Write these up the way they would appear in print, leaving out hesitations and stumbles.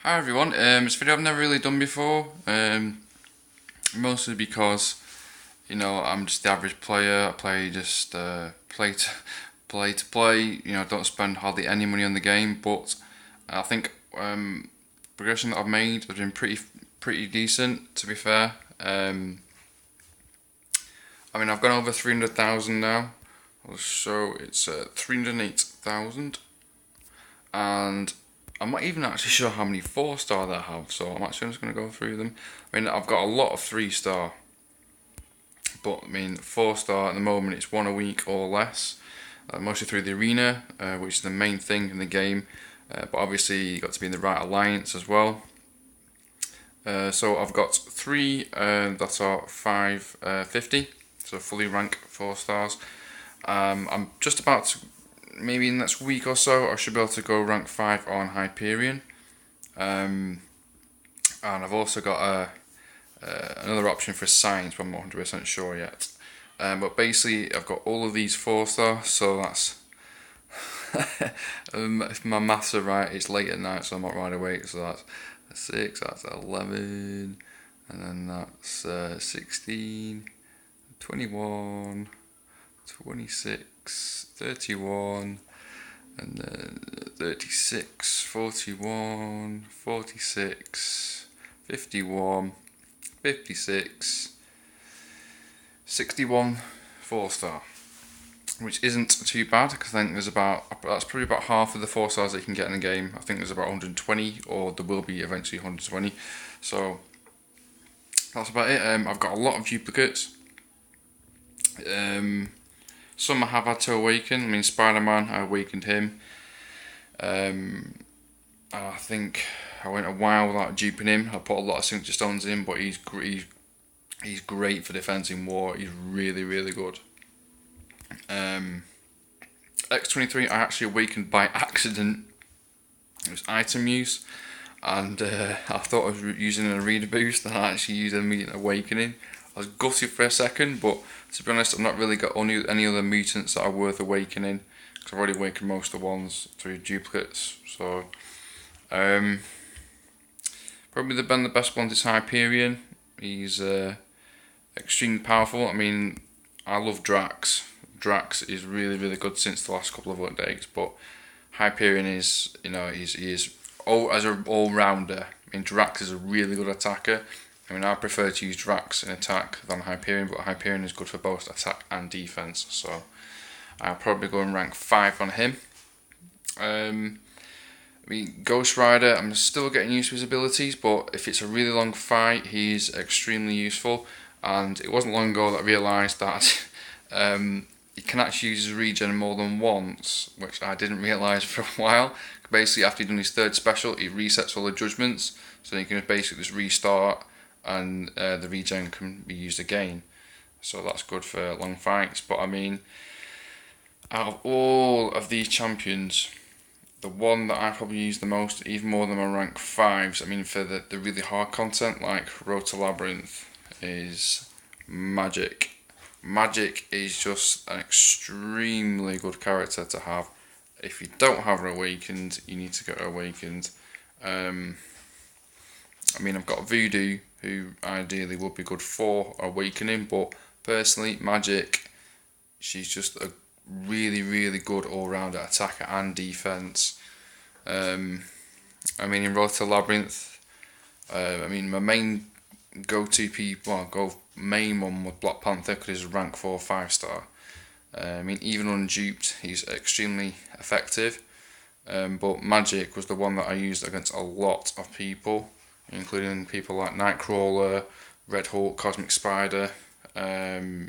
Hi everyone, it's a video I've never really done before, mostly because, I'm just the average player. I play just play, don't spend hardly any money on the game, but I think progression that I've made has been pretty decent, to be fair. I've gone over 300,000 now, so it's 308,000, and I'm not even actually sure how many 4-star that I have, so I'm actually just going to go through them. I've got a lot of 3-star, but 4-star at the moment it's one a week or less, mostly through the arena, which is the main thing in the game, but obviously you've got to be in the right alliance as well. So I've got 3 that are 550, so fully rank 4-stars. I'm just about to, maybe in the next week or so, I should be able to go rank 5 on Hyperion. And I've also got another option for Science, but I'm not 100% sure yet. But basically, I've got all of these 4-star, so that's... if my maths are right, it's late at night, so I'm not wide awake, so that's 6, that's 11, and then that's 16, 21, 26, 31, and then 36, 41, 46, 51, 56, 61 4-star, which isn't too bad, because I think that's probably about half of the 4-stars that you can get in the game. I think there's about 120, or there will be eventually 120, so that's about it. I've got a lot of duplicates. Some I have had to awaken. Spider-Man, I awakened him. I think I went a while without duping him. I put a lot of signature stones in, but he's great for defense in war. He's really, really good. X23 I actually awakened by accident. It was item use, and I thought I was using an arena boost, and I actually used an immediate awakening. I was gutted for a second, but to be honest, I've not really got any other mutants that are worth awakening, because I've already awakened most of the ones through duplicates. So, probably the best ones is Hyperion. He's extremely powerful. I love Drax. Drax is really, really good since the last couple of updates, but Hyperion is, he is as an all-rounder. Drax is a really good attacker. I prefer to use Drax in attack than Hyperion, but Hyperion is good for both attack and defense, so I'll probably go and rank 5 on him. Ghost Rider, I'm still getting used to his abilities, but if it's a really long fight, he's extremely useful, and it wasn't long ago that I realised that he can actually use his regen more than once, which I didn't realise for a while. Basically, after he's done his 3rd special, he resets all the judgments, so you can basically just restart, and the regen can be used again. So that's good for long fights. But out of all of these champions, the one that I probably use the most, even more than my rank 5s, for the really hard content like Road to Labyrinth, is Magic. Magic is just an extremely good character to have. If you don't have her awakened, you need to get her awakened. I've got Voodoo, who ideally would be good for awakening, but personally, Magic, she's just a really, really good all-rounder attacker and defense. In Road to Labyrinth, my main main one with Black Panther, because he's rank 4 5-star. Even unduped, he's extremely effective. But Magic was the one that I used against a lot of people, including people like Nightcrawler, Red Hulk, Cosmic Spider, a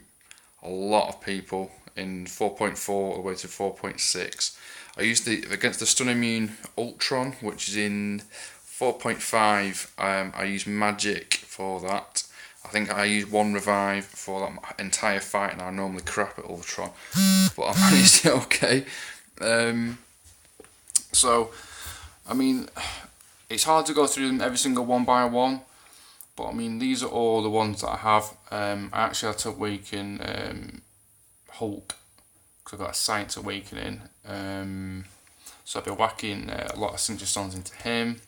lot of people in 4.4 all the way to 4.6. I used against the Stun Immune Ultron, which is in 4.5. I used Magic for that. I think I used 1 revive for that entire fight, and I normally crap at Ultron, but I managed it okay. It's hard to go through them every single one by one, but these are all the ones that I have. I actually had to awaken Hulk, because I've got a Science Awakening. So I've been whacking a lot of Signature Stones into him.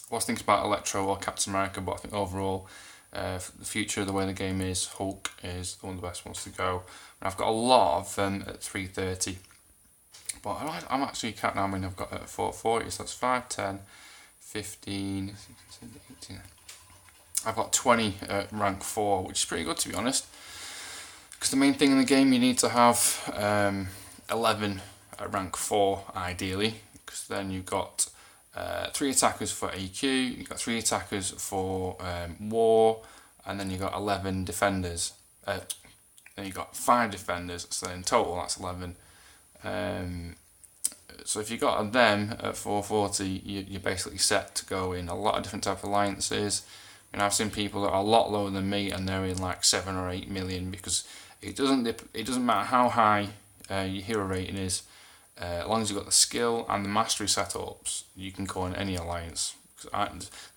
was thinking about Electro or Captain America, but I think overall, for the future, the way the game is, Hulk is one of the best ones to go. And I've got a lot of them at 330, but I'm actually counting how many I've got at 440, so that's 5, 10, 15, 16, 18. I've got 20 at rank 4, which is pretty good to be honest. Because the main thing in the game, you need to have 11 at rank 4 ideally, because then you've got 3 attackers for AQ, you've got 3 attackers for War, and then you've got 11 defenders. Then you've got 5 defenders, so in total that's 11. So if you got them at 440, you're basically set to go in a lot of different type of alliances. And I've seen people that are a lot lower than me, and they're in like 7 or 8 million, because it doesn't matter how high your hero rating is, as long as you've got the skill and the mastery setups, you can go in any alliance. I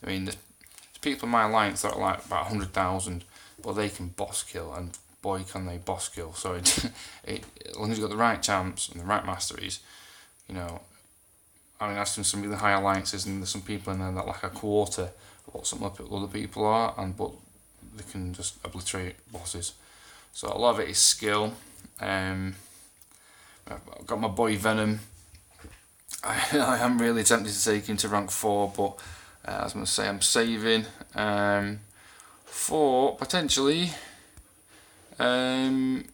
mean, there's people in my alliance that are like about 100,000, but they can boss kill, and boy can they boss kill. So as long as you've got the right champs and the right masteries, you know. I mean, I've seen some really high alliances, and there's some people in there that like a quarter of what some other people are, but they can just obliterate bosses. So a lot of it is skill. I've got my boy Venom. I am really tempted to take him to rank 4, but as I'm going to say, I'm saving for potentially my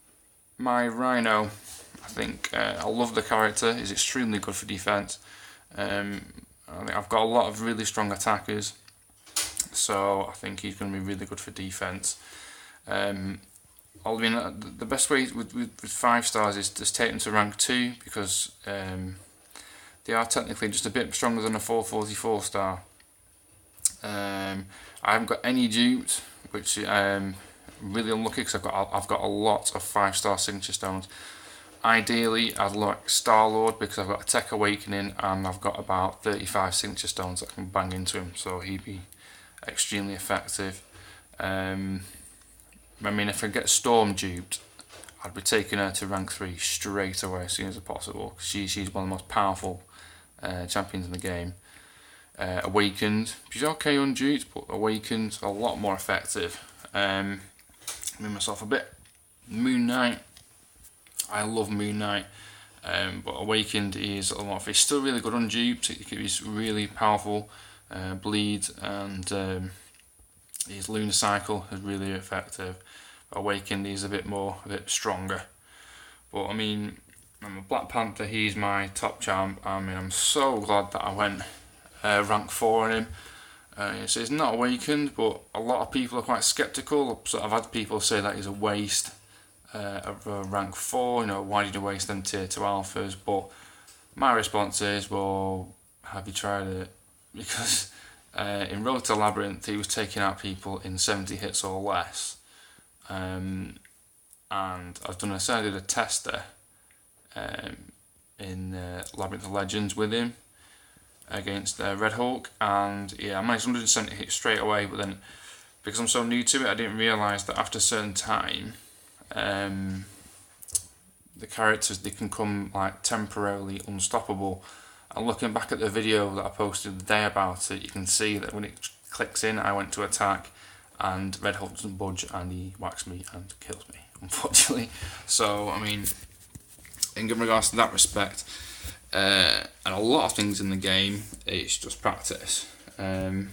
Rhino. I think I love the character. He's extremely good for defense. I've got a lot of really strong attackers, so I think he's going to be really good for defense. I mean, the best way with 5 stars is to take them to rank 2, because they are technically just a bit stronger than a 444 star. I haven't got any duped, which really unlucky, because I've got a lot of 5-star signature stones. Ideally, I'd like Star-Lord, because I've got a Tech Awakening and I've got about 35 signature stones that I can bang into him, so he'd be extremely effective. I mean, if I get Storm duped, I'd be taking her to rank 3 straight away as soon as possible. She's one of the most powerful champions in the game. Awakened, she's okay unduped, but Awakened a lot more effective. Made myself a bit. Moon Knight, I love Moon Knight, but Awakened is a lot. He's still really good unduped. He's really powerful. Bleed and his Lunar Cycle is really effective. Awakened is a bit stronger. But I mean, I'm a Black Panther. He's my top champ. I mean, I'm so glad that I went rank 4 on him. So he's not Awakened, but a lot of people are quite skeptical. So I've had people say that he's a waste of rank 4. You know, why did you waste them tier 2 alphas? But my response is, well, have you tried it? Because in Road to Labyrinth, he was taking out people in 70 hits or less. And I did a tester in Labyrinth of Legends with him against Red Hulk, and yeah, I managed 170 hits straight away. But then, because I'm so new to it, I didn't realise that after a certain time, the characters, they can come like temporarily unstoppable. And looking back at the video that I posted the day about it, you can see that when it clicks in, I went to attack, and Red Hulk doesn't budge, and he whacks me and kills me, unfortunately. So I mean, in regards to that respect, and a lot of things in the game, it's just practice. So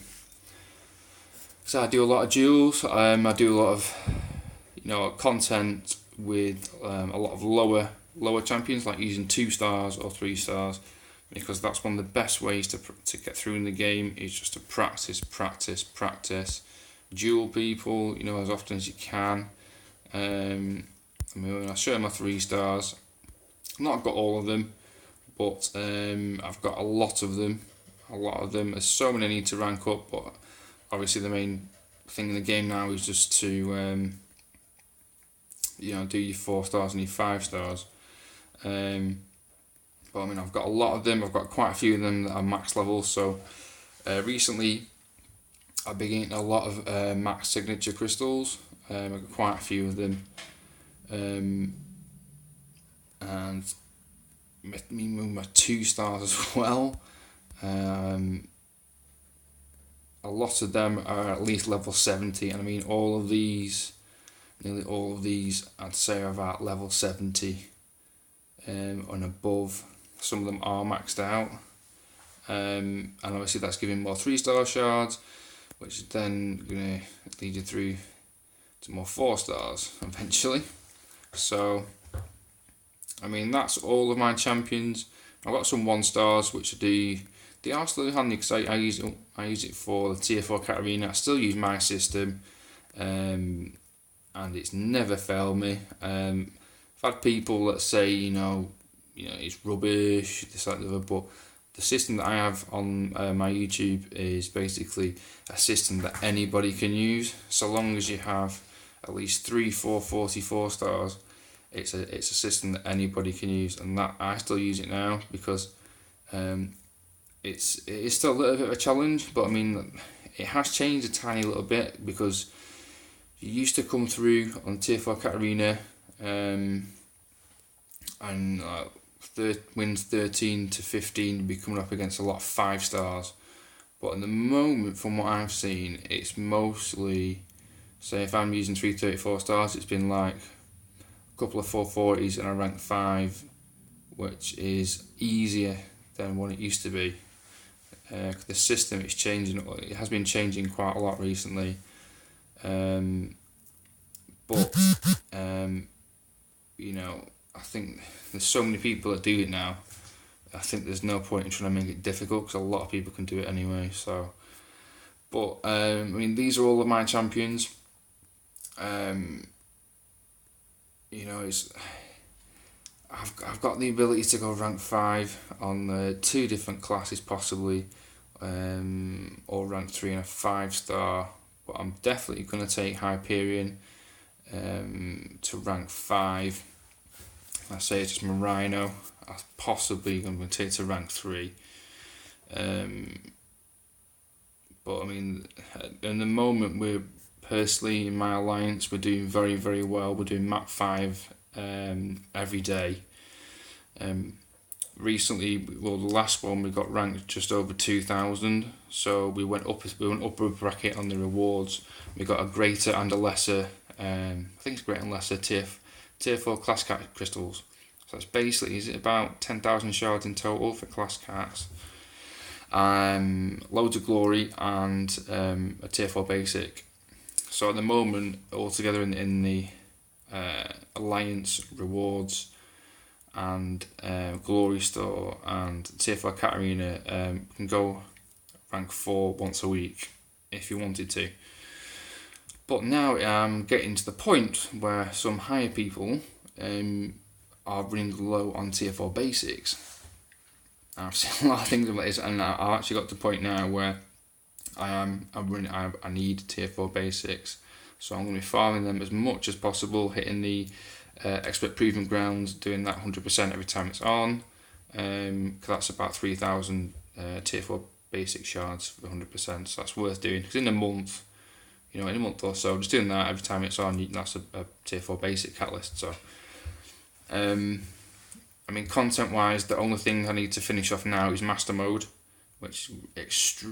I do a lot of duels. I do a lot of content with a lot of lower champions, like using 2 stars or 3 stars, because that's one of the best ways to get through in the game, is just to practice. Duel people, as often as you can. I mean, I show my 3 stars. I've not got all of them, but I've got a lot of them. There's so many I need to rank up, but obviously the main thing in the game now is just to do your 4 stars and your 5 stars. But I mean, I've got a lot of them. I've got quite a few of them that are max level. So recently, I've been getting a lot of max signature crystals. I've got quite a few of them, and me with my 2 stars as well. a lot of them are at least level 70, and I mean all of these, nearly all of these, I'd say are about level 70 and above. Some of them are maxed out, and obviously that's giving more 3-star shards, which is then going to lead you through to more 4 stars eventually. So I mean, that's all of my champions. I've got some 1-stars which they are still handy because I use it for the tier 4 Katarina. I still use my system, and it's never failed me. I've had people that say it's rubbish, this, that, the other, but the system that I have on my YouTube is basically a system that anybody can use, so long as you have at least 3, 4, 44 stars. It's a system that anybody can use, and that I still use it now because it is still a little bit of a challenge. But I mean, it has changed a tiny little bit, because you used to come through on tier 4 Katarina and wins 13 to 15, you'd be coming up against a lot of 5 stars. But at the moment, from what I've seen, it's mostly, say if I'm using 334 stars, it's been like couple of 440s and I rank 5, which is easier than what it used to be. The system is changing. It has been changing quite a lot recently, but I think there's so many people that do it now. I think there's no point in trying to make it difficult, because a lot of people can do it anyway. So, but I mean, these are all of my champions. I've got the ability to go rank 5 on 2 different classes possibly, or rank 3 and a 5-star, but I'm definitely going to take Hyperion to rank 5. I say it's just my Rhino. I'm possibly going to take it to rank 3. But I mean, in the moment, we're personally in my alliance, we're doing very, very well. We're doing map 5 every day. Recently, the last one, we got ranked just over 2,000, so we went up a bracket on the rewards. We got a greater and a lesser, I think it's greater and lesser tier 4 class cat crystals. So it's basically, is it about 10,000 shards in total for class cats, loads of glory, and a tier 4 basic. So at the moment, altogether in the alliance rewards and glory store and tier 4 Katarina, can go rank 4 once a week if you wanted to. But now I'm getting to the point where some higher people are running low on tier 4 basics. I've seen a lot of things about this, and I've actually got to the point now where I need tier 4 basics, so I'm going to be farming them as much as possible, hitting the expert proving grounds, doing that 100% every time it's on, because that's about 3,000 tier 4 basic shards for 100%, so that's worth doing, because in a month or so, just doing that every time it's on, that's a tier 4 basic catalyst. So I mean, content wise, the only thing I need to finish off now is master mode, which is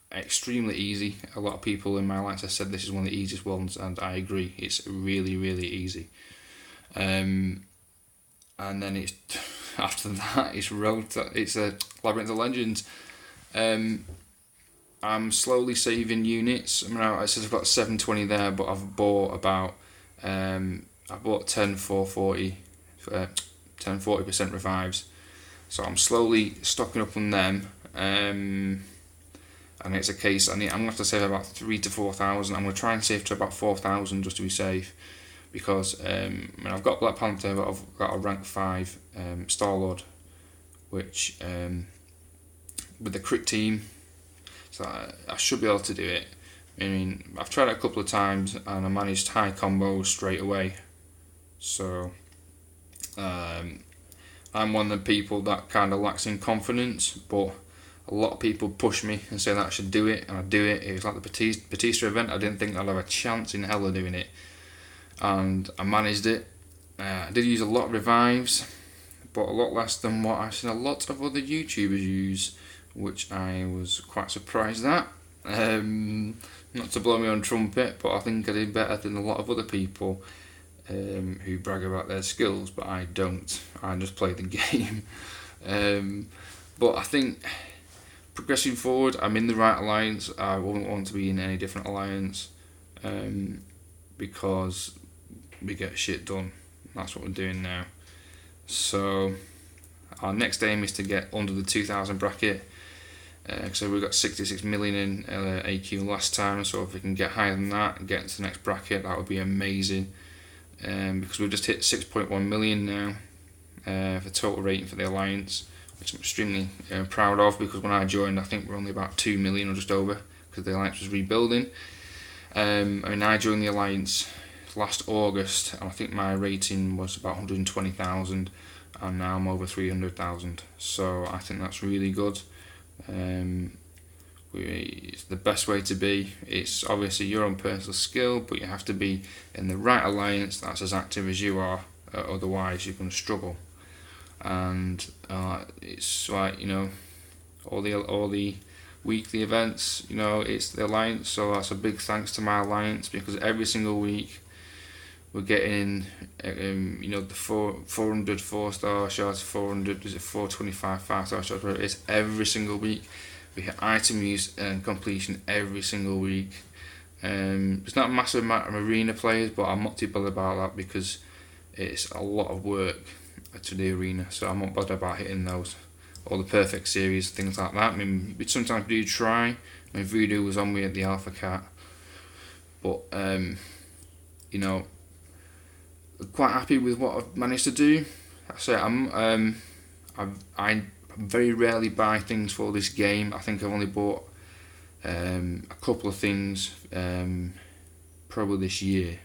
extremely easy. A lot of people in my alliance have said this is one of the easiest ones, and I agree. It's really, really easy. And then it's after that it's a Labyrinth of Legends. I'm slowly saving units. I mean, it says I've got 720 there, but I've bought about I bought 10 440 40% revives, so I'm slowly stocking up on them. And it's a case I'm gonna have to save about 3,000 to 4,000. I'm gonna try and save to about 4,000 just to be safe, because I've got Black Panther, but I've got a rank 5 Star-Lord, which with the crit team, so I should be able to do it. I mean, I've tried it a couple of times and I managed high combos straight away. So I'm one of the people that kind of lacks in confidence, but a lot of people push me and say that I should do it, and I do it. It was like the Batista event. I didn't think I'd have a chance in hell of doing it, and I managed it. I did use a lot of revives, but a lot less than what I've seen a lot of other YouTubers use, which I was quite surprised at. Not to blow my own trumpet, but I think I did better than a lot of other people who brag about their skills, but I don't. I just play the game. But I think progressing forward, I'm in the right alliance. I wouldn't want to be in any different alliance because we get shit done. That's what we're doing now. So our next aim is to get under the 2,000 bracket. So we got 66 million in AQ last time, so if we can get higher than that and get into the next bracket, that would be amazing. Because we've just hit 6.1 million now for total rating for the alliance, which I'm extremely proud of, because when I joined I think we're only about 2 million or just over, because the alliance was rebuilding. I joined the alliance last August and I think my rating was about 120,000, and now I'm over 300,000, so I think that's really good. It's the best way to be. It's obviously your own personal skill, but you have to be in the right alliance that's as active as you are, otherwise you're going to struggle. And it's like, all the weekly events, it's the alliance, so that's a big thanks to my alliance, because every single week we're getting the 400 4-star shots, 400, 425 5-star shots, whatever it is, every single week. We hit item use and completion every single week. There's not a massive amount of arena players, but I'm not too bothered about that because it's a lot of work to the arena, so I'm not bothered about hitting those, or the perfect series, things like that. I mean, we sometimes do try. Voodoo was on me at the Alpha Cat, but quite happy with what I've managed to do. I very rarely buy things for this game. I think I've only bought a couple of things probably this year,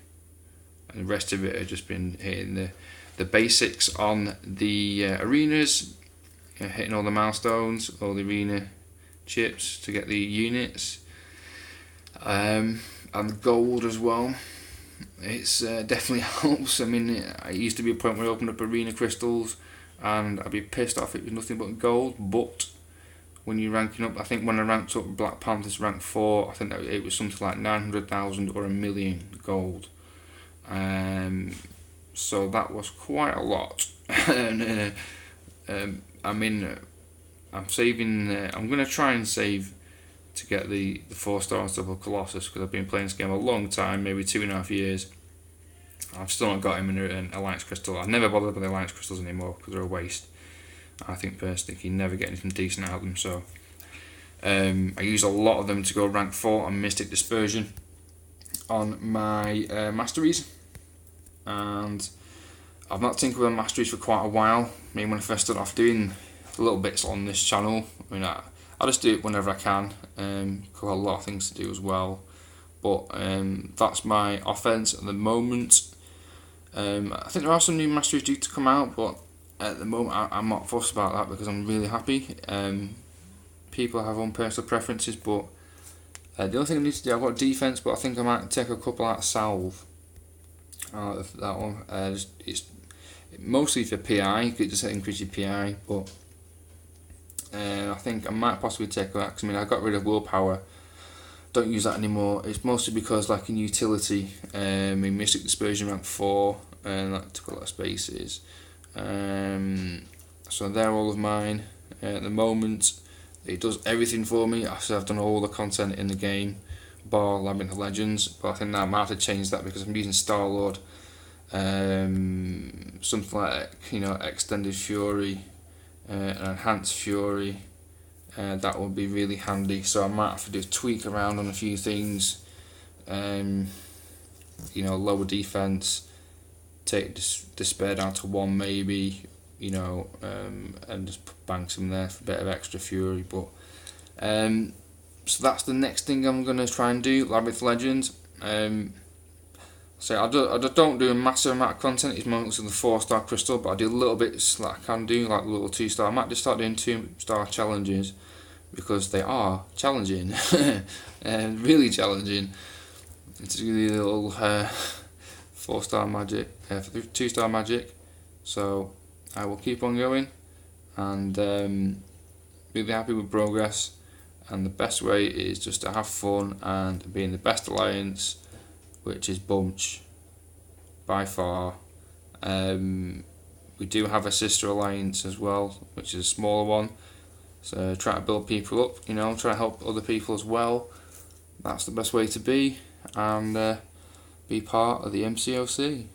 and the rest of it have just been hitting the basics on the arenas, hitting all the milestones, all the arena chips to get the units, and the gold as well. It's definitely helps. I mean, it used to be a point where I opened up arena crystals and I'd be pissed off it was nothing but gold, but when you're ranking up, I think when I ranked up Black Panthers rank 4, I think that it was something like 900,000 or 1 million gold. So that was quite a lot. And I'm saving, I'm going to try and save to get the 4-star stuff of Colossus, because I've been playing this game a long time, maybe 2.5 years. I've still not got him in an Alliance Crystal. I've never bothered with the Alliance Crystals anymore because they're a waste. I think personally you can never get anything decent out of them, so I use a lot of them to go rank 4 on Mystic Dispersion on my masteries, and I've not tinkered with masteries for quite a while. I mean, when I first started off doing little bits on this channel, I just do it whenever I can. Got a lot of things to do as well, but that's my offense at the moment. I think there are some new masteries due to come out, but at the moment I'm not fussed about that because I'm really happy. People have own personal preferences, but the only thing I need to do, I've got defense, but I think I might take a couple out of salve. That one, it's mostly for PI, it just increase your PI, but I think I might possibly take that, because I got rid of willpower, don't use that anymore. It's mostly because, like in utility, in Mystic Dispersion rank 4, and that took a lot of spaces. So they're all of mine at the moment. It does everything for me. I've done all the content in the game, bar Labyrinth of Legends, but I think that I might have to change that because I'm using Star-Lord. Something like Extended Fury, Enhanced Fury, that would be really handy. So I might have to do a tweak around on a few things. Lower defense, take despair down to 1 maybe, and just bang some there for a bit of extra fury. But so that's the next thing I'm gonna try and do. Labyrinth Legends. So I don't do a massive amount of content. It's mostly the 4-star crystal, but I do little bits that I can do, like the little 2-star. I might just start doing 2-star challenges because they are challenging, and really challenging. It's really little 4-star magic, 2-star magic. So I will keep on going, and really happy with progress. and the best way is just to have fun and be in the best alliance, which is Bunch by far. We do have a sister alliance as well, which is a smaller one, so try to build people up, you know, try to help other people as well. That's the best way to be, and be part of the MCoC.